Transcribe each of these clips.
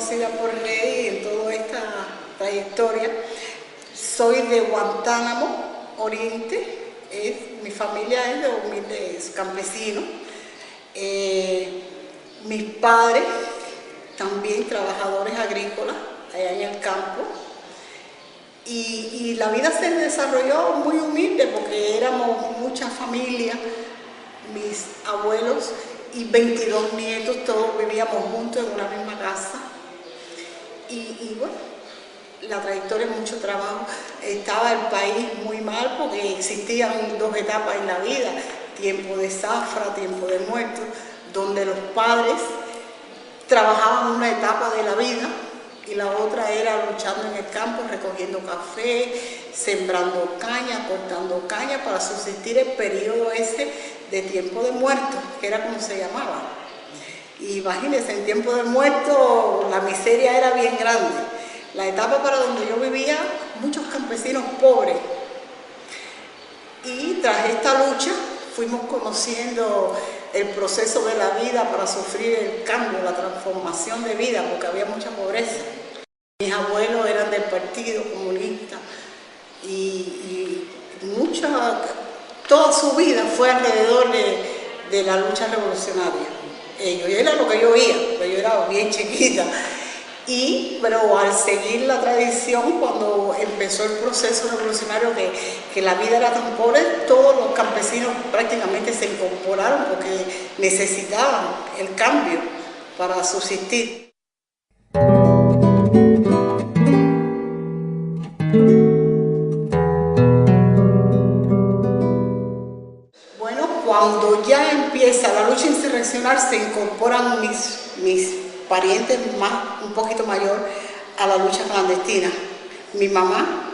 conocida por Rey en toda esta trayectoria. Soy de Guantánamo, Oriente. Mi familia es de humildes campesinos. Mis padres también trabajadores agrícolas allá en el campo. Y la vida se desarrolló muy humilde porque éramos mucha familia, mis abuelos y 22 nietos, todos vivíamos juntos en una misma casa. Y bueno, la trayectoria es mucho trabajo. Estaba el país muy mal porque existían dos etapas en la vida, tiempo de zafra, tiempo de muertos, donde los padres trabajaban una etapa de la vida y la otra era luchando en el campo, recogiendo café, sembrando caña, cortando caña para subsistir el periodo ese de tiempo de muertos, que era como se llamaba. Y imagínense, en tiempo de muertos la miseria era bien grande. La etapa para donde yo vivía, muchos campesinos pobres. Y tras esta lucha fuimos conociendo el proceso de la vida para sufrir el cambio, la transformación de vida, porque había mucha pobreza. Mis abuelos eran del Partido Comunista y toda su vida fue alrededor de la lucha revolucionaria. Era lo que yo oía, pero yo era bien chiquita. Pero al seguir la tradición, cuando empezó el proceso revolucionario, que la vida era tan pobre, todos los campesinos prácticamente se incorporaron porque necesitaban el cambio para subsistir. Bueno, cuando ya empieza la lucha insurreccional, se incorporan mis parientes un poquito mayor a la lucha clandestina. Mi mamá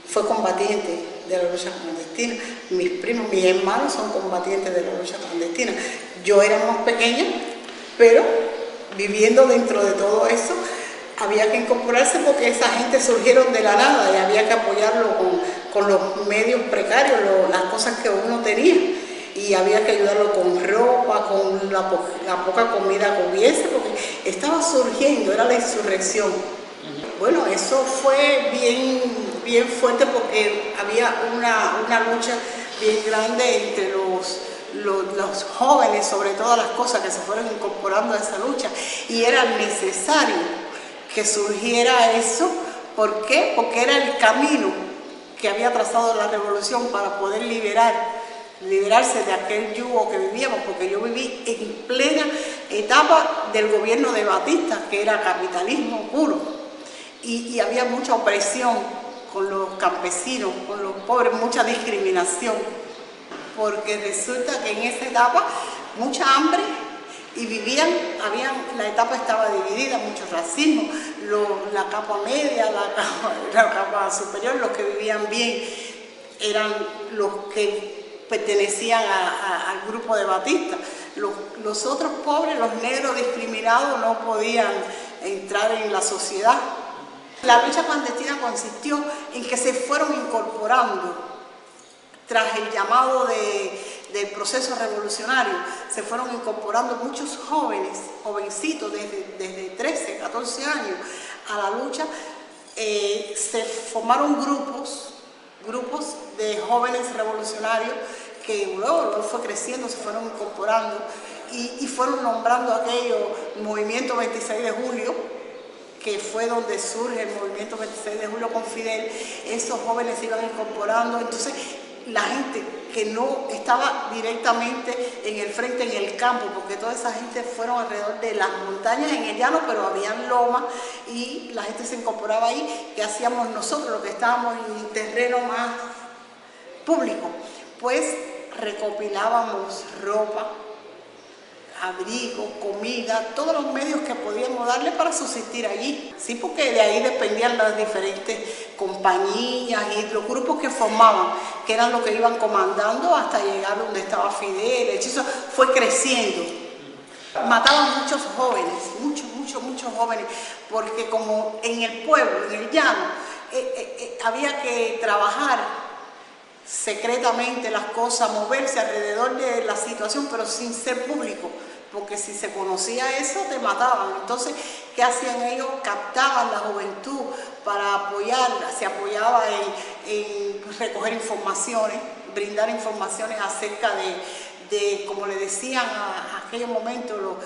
fue combatiente de la lucha clandestina, mis primos, mis hermanos son combatientes de la lucha clandestina. Yo era más pequeña, pero viviendo dentro de todo eso, había que incorporarse porque esa gente surgieron de la nada y había que apoyarlo con los medios precarios, las cosas que uno tenía. Y había que ayudarlo con ropa, con la poca comida que hubiese, porque estaba surgiendo, era la insurrección. Bueno, eso fue bien fuerte porque había una lucha bien grande entre los jóvenes, sobre todas las cosas que se fueron incorporando a esa lucha. Y era necesario que surgiera eso. ¿Por qué? Porque era el camino que había trazado la revolución para poder liberarse de aquel yugo que vivíamos, porque yo viví en plena etapa del gobierno de Batista, que era capitalismo puro, y había mucha opresión con los campesinos, con los pobres, mucha discriminación, porque resulta que en esa etapa mucha hambre y la etapa estaba dividida, mucho racismo, la capa media, la capa superior, los que vivían bien eran los que pertenecían al grupo de Batista. Los otros pobres, los negros discriminados, no podían entrar en la sociedad. La lucha clandestina consistió en que se fueron incorporando, tras el llamado del proceso revolucionario, se fueron incorporando muchos jovencitos desde 13, 14 años a la lucha. Se formaron grupos de jóvenes revolucionarios que luego fue creciendo, se fueron incorporando y fueron nombrando aquello movimiento 26 de julio, que fue donde surge el movimiento 26 de julio con Fidel. Esos jóvenes se iban incorporando, entonces la gente que no estaba directamente en el frente, en el campo, porque toda esa gente fueron alrededor de las montañas en el llano, pero habían lomas y la gente se incorporaba ahí. ¿Qué hacíamos nosotros, los que estábamos en un terreno más público? Pues recopilábamos ropa, abrigo, comida, todos los medios que podíamos darle para subsistir allí. Sí, porque de ahí dependían las diferentes compañías y los grupos que formaban, que eran los que iban comandando hasta llegar donde estaba Fidel. El hechizo fue creciendo. Mataban muchos jóvenes, muchos jóvenes, porque como en el pueblo, en el llano, había que trabajar secretamente las cosas, moverse alrededor de la situación, pero sin ser público, porque si se conocía eso te mataban. Entonces, ¿qué hacían ellos? Captaban la juventud para apoyar, se apoyaba en recoger informaciones, brindar informaciones acerca de como le decían a aquel momento,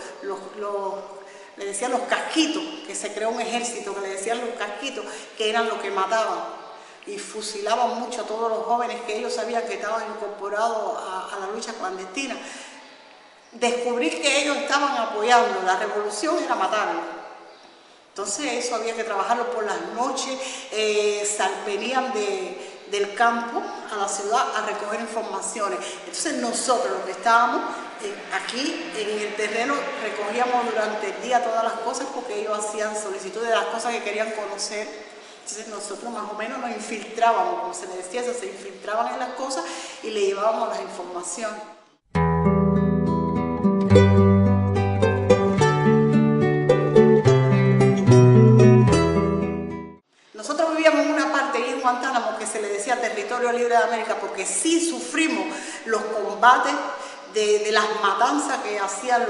le decían los casquitos, que se creó un ejército, que le decían los casquitos, que eran los que mataban. Y fusilaban mucho a todos los jóvenes que ellos sabían que estaban incorporados a la lucha clandestina. Descubrir que ellos estaban apoyando la revolución era matarlos. Entonces eso había que trabajarlo por las noches, venían del campo a la ciudad a recoger informaciones. Entonces nosotros, los que estábamos aquí en el terreno, recogíamos durante el día todas las cosas porque ellos hacían solicitudes de las cosas que querían conocer. Entonces nosotros más o menos nos infiltrábamos, como se le decía eso, se infiltraban en las cosas y le llevábamos las informaciones. Nosotros vivíamos en una parte ahí en Guantánamo que se le decía Territorio Libre de América, porque sí sufrimos los combates de las matanzas que hacían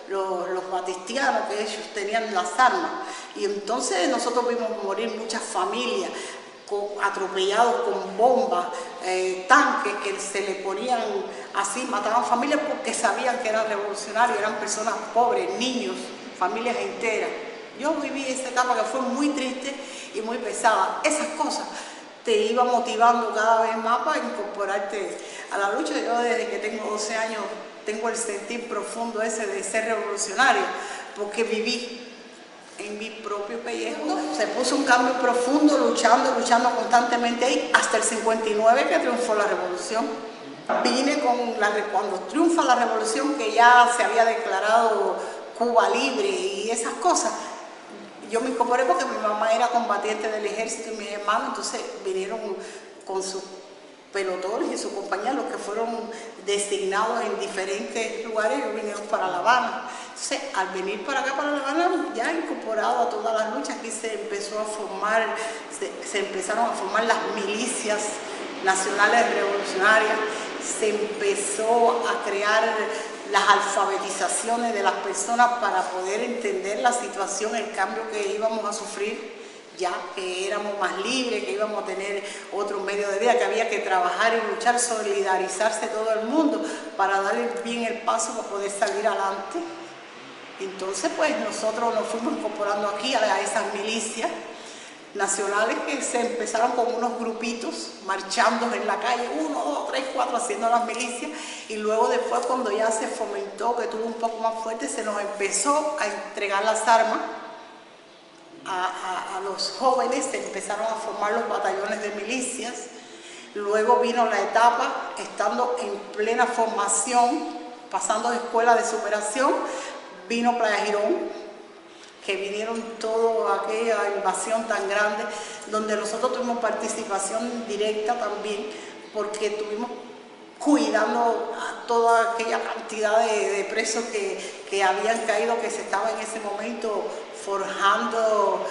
los batistianos, que ellos tenían las armas. Y entonces nosotros vimos morir muchas familias atropellados con bombas, tanques que se le ponían así, mataban familias porque sabían que eran revolucionarios, eran personas pobres, niños, familias enteras. Yo viví esa etapa que fue muy triste y muy pesada. Esas cosas te iban motivando cada vez más para incorporarte a la lucha. Yo desde que tengo 12 años tengo el sentir profundo ese de ser revolucionario, porque viví en mi propio pellejo. Se puso un cambio profundo, luchando constantemente ahí, hasta el 59 que triunfó la revolución. Vine cuando triunfa la revolución, que ya se había declarado Cuba libre y esas cosas. Yo me incorporé porque mi mamá era combatiente del ejército y mis hermanos, entonces vinieron con sus pelotones y sus compañeros, los que fueron designados en diferentes lugares, ellos vinieron para La Habana. Entonces, al venir para acá, para La Habana, ya incorporado a todas las luchas, aquí se empezaron a formar las milicias nacionales revolucionarias, se empezó a crear las alfabetizaciones de las personas para poder entender la situación, el cambio que íbamos a sufrir, ya que éramos más libres, que íbamos a tener otro medio de vida, que había que trabajar y luchar, solidarizarse todo el mundo para darle bien el paso para poder salir adelante. Entonces, pues nosotros nos fuimos incorporando aquí a esas milicias nacionales que se empezaron con unos grupitos marchando en la calle, 1, 2, 3, 4, haciendo las milicias, y luego después, cuando ya se fomentó, que tuvo un poco más fuerte, se nos empezó a entregar las armas a los jóvenes, se empezaron a formar los batallones de milicias. Luego vino la etapa, estando en plena formación, pasando de escuela de superación, vino Playa Girón, que vinieron toda aquella invasión tan grande, donde nosotros tuvimos participación directa también, porque estuvimos cuidando a toda aquella cantidad de presos que habían caído, que se estaba en ese momento forjando,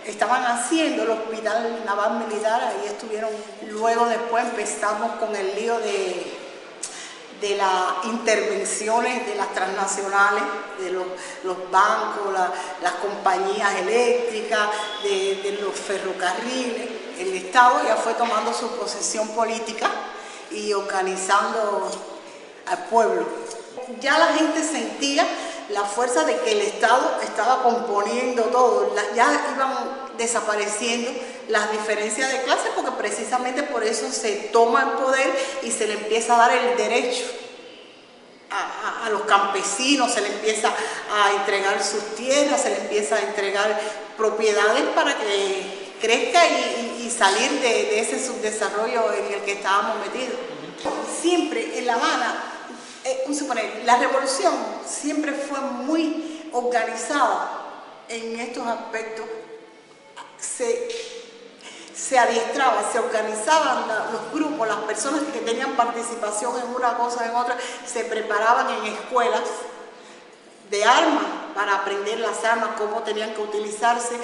estaban haciendo el Hospital Naval Militar, ahí estuvieron. Luego después empezamos con el lío de las intervenciones de las transnacionales, de los bancos, las compañías eléctricas, de los ferrocarriles. El Estado ya fue tomando su posición política y organizando al pueblo. Ya la gente sentía la fuerza de que el Estado estaba componiendo todo, ya iban desapareciendo las diferencias de clase, porque precisamente por eso se toma el poder y se le empieza a dar el derecho a los campesinos, se le empieza a entregar sus tierras, se le empieza a entregar propiedades para que crezca y salir de ese subdesarrollo en el que estábamos metidos. Siempre en La Habana, la revolución siempre fue muy organizada en estos aspectos. Se adiestraban, se organizaban los grupos, las personas que tenían participación en una cosa, en otra, se preparaban en escuelas de armas para aprender las armas, cómo tenían que utilizarse,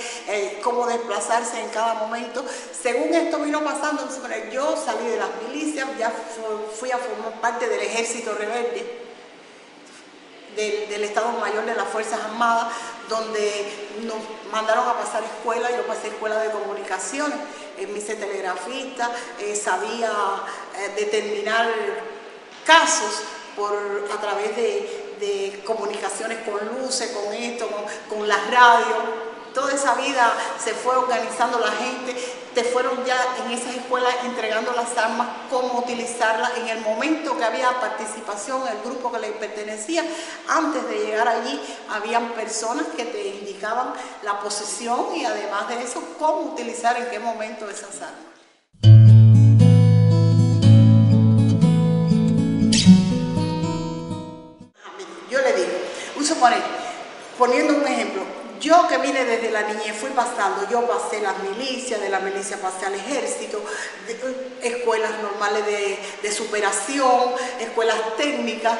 cómo desplazarse en cada momento. Según esto vino pasando, yo salí de las milicias, ya fui a formar parte del ejército rebelde. del Estado Mayor de las Fuerzas Armadas, donde nos mandaron a pasar escuela. Yo pasé escuela de comunicaciones, me hice telegrafista, sabía determinar casos a través de comunicaciones con luces, con esto, con las radios. Toda esa vida se fue organizando la gente, te fueron ya en esas escuelas entregando las armas, cómo utilizarlas. En el momento que había participación en el grupo que le pertenecía, antes de llegar allí, habían personas que te indicaban la posesión y además de eso, cómo utilizar en qué momento esas armas. Yo le digo, poniendo un ejemplo, yo que vine desde la niñez fui pasando, yo pasé las milicias, de la milicia pasé al ejército, escuelas normales de superación, escuelas técnicas,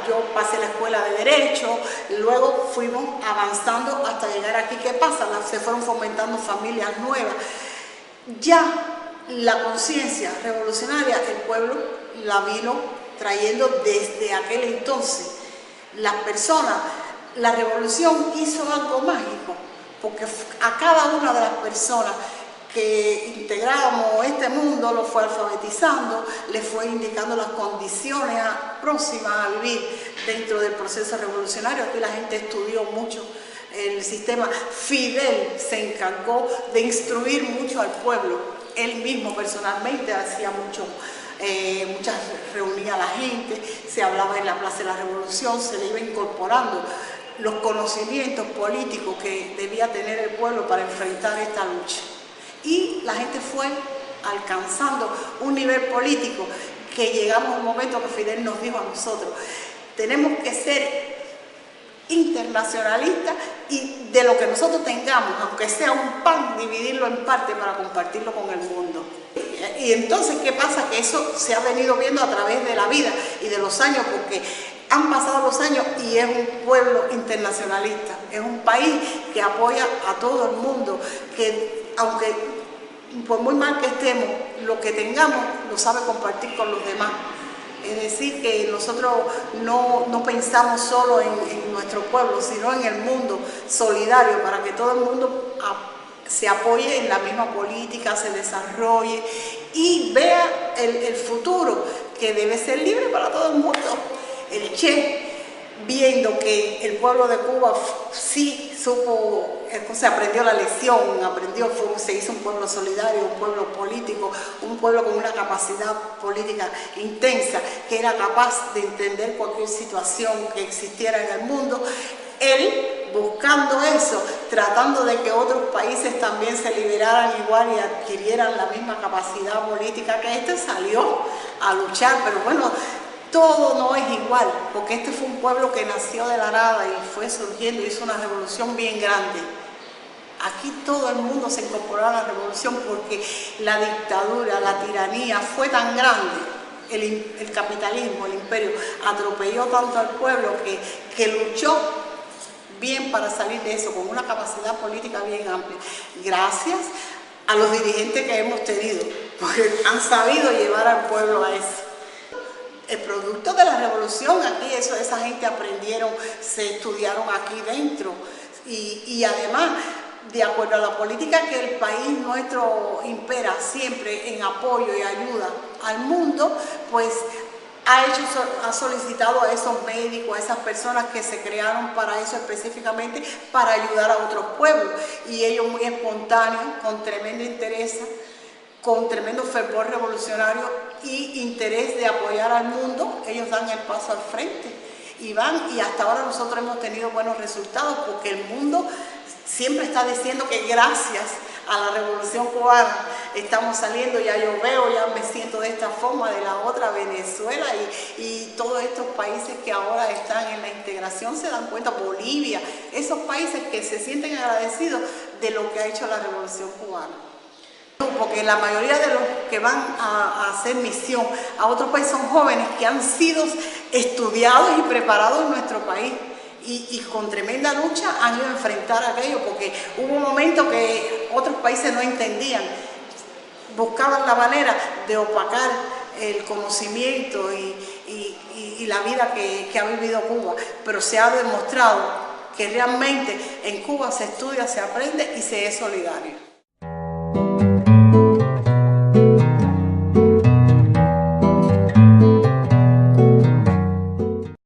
yo pasé la escuela de Derecho, luego fuimos avanzando hasta llegar aquí. ¿Qué pasa? Se fueron fomentando familias nuevas. Ya la conciencia revolucionaria, el pueblo la vino trayendo desde aquel entonces. Las personas, la revolución hizo algo mágico, porque a cada una de las personas que integramos este mundo lo fue alfabetizando, le fue indicando las condiciones próximas a vivir dentro del proceso revolucionario. Aquí la gente estudió mucho el sistema. Fidel se encargó de instruir mucho al pueblo. Él mismo personalmente hacía muchas reunía a la gente, se hablaba en la Plaza de la Revolución, se le iba incorporando los conocimientos políticos que debía tener el pueblo para enfrentar esta lucha. Y la gente fue alcanzando un nivel político que llegamos a un momento que Fidel nos dijo a nosotros: tenemos que ser internacionalistas y de lo que nosotros tengamos, aunque sea un pan, dividirlo en parte para compartirlo con el mundo. Y entonces, ¿qué pasa? Que eso se ha venido viendo a través de la vida y de los años, porque han pasado los años y es un pueblo internacionalista, es un país que apoya a todo el mundo, que aunque por muy mal que estemos, lo que tengamos lo sabe compartir con los demás. Es decir, que nosotros no pensamos solo en nuestro pueblo, sino en el mundo solidario, para que todo el mundo se apoye en la misma política, se desarrolle y vea el futuro, que debe ser libre para todo el mundo. El Che, viendo que el pueblo de Cuba sí supo, se aprendió la lección, se hizo un pueblo solidario, un pueblo político, un pueblo con una capacidad política intensa, que era capaz de entender cualquier situación que existiera en el mundo. Él, buscando eso, tratando de que otros países también se liberaran igual y adquirieran la misma capacidad política que este, salió a luchar. Pero bueno, todo no es igual, porque este fue un pueblo que nació de la nada y fue surgiendo, hizo una revolución bien grande. Aquí todo el mundo se incorporó a la revolución porque la dictadura, la tiranía fue tan grande, el capitalismo, el imperio, atropelló tanto al pueblo que luchó bien para salir de eso, con una capacidad política bien amplia, gracias a los dirigentes que hemos tenido, porque han sabido llevar al pueblo a eso. El producto de la revolución, aquí esa gente aprendieron, se estudiaron aquí dentro y además, de acuerdo a la política que el país nuestro impera siempre en apoyo y ayuda al mundo, pues ha solicitado a esos médicos, a esas personas que se crearon para eso específicamente, para ayudar a otros pueblos, y ellos muy espontáneos, con tremendo interés, con tremendo fervor revolucionario y interés de apoyar al mundo, ellos dan el paso al frente y van, y hasta ahora nosotros hemos tenido buenos resultados, porque el mundo siempre está diciendo que gracias a la revolución cubana estamos saliendo. Ya yo veo, ya me siento de esta forma, de la otra, Venezuela y todos estos países que ahora están en la integración se dan cuenta, Bolivia, esos países que se sienten agradecidos de lo que ha hecho la revolución cubana. Porque la mayoría de los que van a hacer misión a otros países son jóvenes que han sido estudiados y preparados en nuestro país y con tremenda lucha han ido a enfrentar aquello, porque hubo un momento que otros países no entendían, buscaban la manera de opacar el conocimiento y la vida que ha vivido Cuba, pero se ha demostrado que realmente en Cuba se estudia, se aprende y se es solidario.